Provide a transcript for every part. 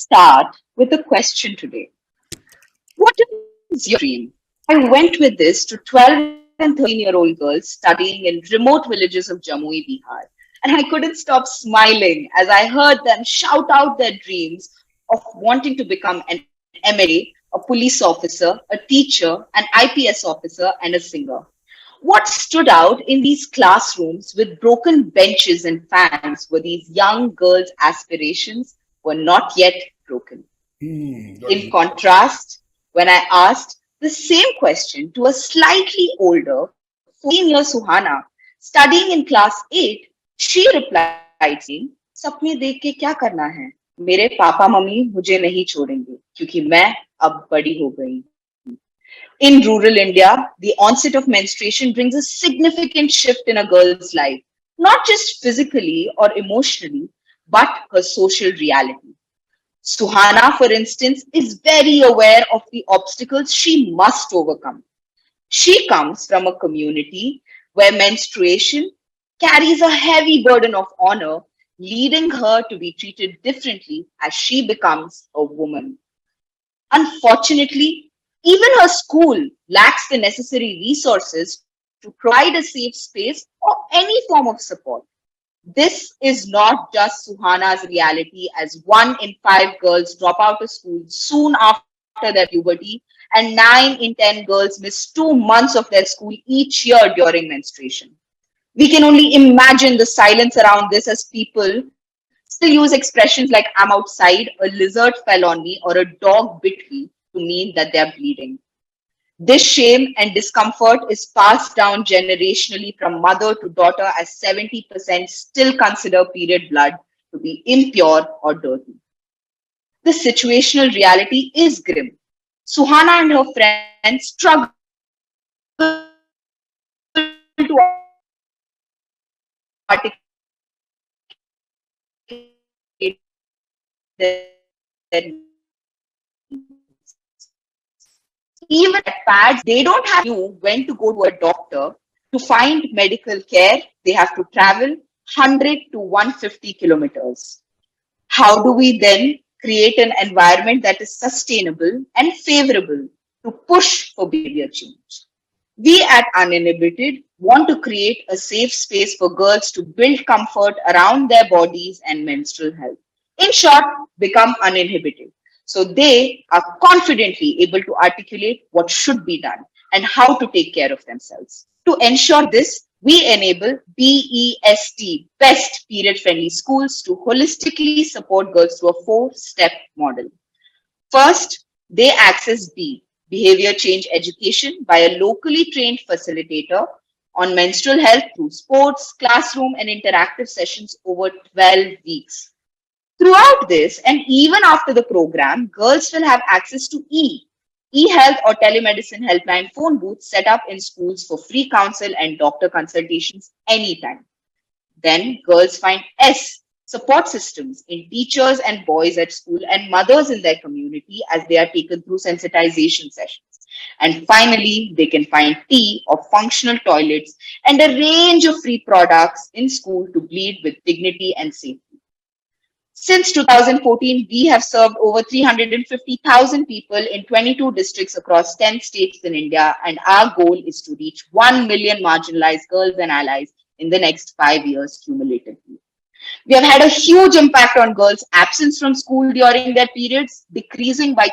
start with a question today. What is your dream? I went with this to 12 and 13-year-old girls studying in remote villages of Jamui, Bihar. And I couldn't stop smiling as I heard them shout out their dreams of wanting to become an MLA, a police officer, a teacher, an IPS officer, and a singer. What stood out in these classrooms with broken benches and fans were these young girls' aspirations were not yet broken. Got In it. contrast, when I asked the same question to a slightly older 14-year Suhana studying in class 8, she replied saying, सपने देख के क्या करना है? मेरे papa mummy मुझे नहीं छोड़ेंगे क्योंकि मैं अब बड़ी हो गई. In rural India, the onset of menstruation brings a significant shift in a girl's life, not just physically or emotionally, but her social reality. Suhana, for instance, is very aware of the obstacles she must overcome. She comes from a community where menstruation carries a heavy burden of honor, leading her to be treated differently as she becomes a woman. Unfortunately, even her school lacks the necessary resources to provide a safe space or any form of support. This is not just Suhana's reality, as 1 in 5 girls drop out of school soon after their puberty, and 9 in 10 girls miss 2 months of their school each year during menstruation. We can only imagine the silence around this as people still use expressions like I'm outside, a lizard fell on me, or a dog bit me to mean that they're bleeding. This shame and discomfort is passed down generationally from mother to daughter as 70% still consider period blood to be impure or dirty. The situational reality is grim. Suhana and her friends struggle to articulate their even at pads, they don't have you when to go to a doctor. To find medical care, they have to travel 100 to 150 kilometers. How do we then create an environment that is sustainable and favorable to push for behavior change? We at Uninhibited want to create a safe space for girls to build comfort around their bodies and menstrual health. In short, become uninhibited. So they are confidently able to articulate what should be done and how to take care of themselves. To ensure this, we enable BEST, Best Period Friendly Schools, to holistically support girls through a 4-step model. First, they access B, behavior change education, by a locally trained facilitator on menstrual health through sports, classroom, and interactive sessions over 12 weeks. Throughout this, and even after the program, girls will have access to e-health or telemedicine helpline phone booths set up in schools for free counsel and doctor consultations anytime. Then girls find S, support systems in teachers and boys at school and mothers in their community as they are taken through sensitization sessions. And finally, they can find T, or functional toilets, and a range of free products in school to bleed with dignity and safety. Since 2014, we have served over 350,000 people in 22 districts across 10 states in India, and our goal is to reach 1 million marginalized girls and allies in the next 5 years cumulatively. We have had a huge impact on girls' absence from school during their periods, decreasing by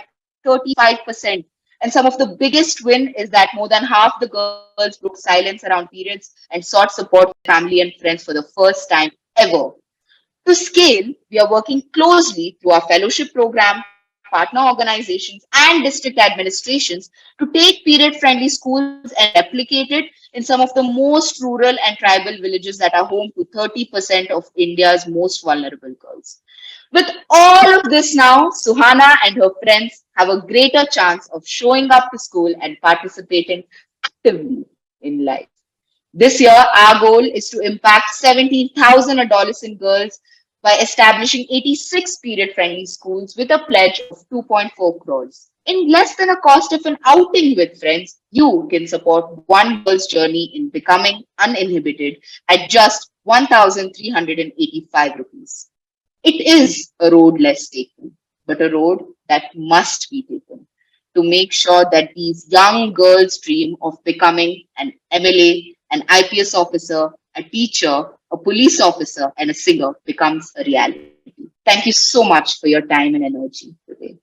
35%. And some of the biggest win is that more than half the girls broke silence around periods and sought support from family and friends for the first time ever. To scale, we are working closely through our fellowship program, partner organizations, and district administrations to take period-friendly schools and replicate it in some of the most rural and tribal villages that are home to 30% of India's most vulnerable girls. With all of this now, Suhana and her friends have a greater chance of showing up to school and participating actively in life. This year, our goal is to impact 17,000 adolescent girls by establishing 86 period-friendly schools with a pledge of 2.4 crores. In less than a cost of an outing with friends, you can support one girl's journey in becoming uninhibited at just 1,385 rupees. It is a road less taken. but a road that must be taken to make sure that these young girls' dream of becoming an MLA, an IPS officer, a teacher, a police officer, and a singer becomes a reality. Thank you so much for your time and energy today.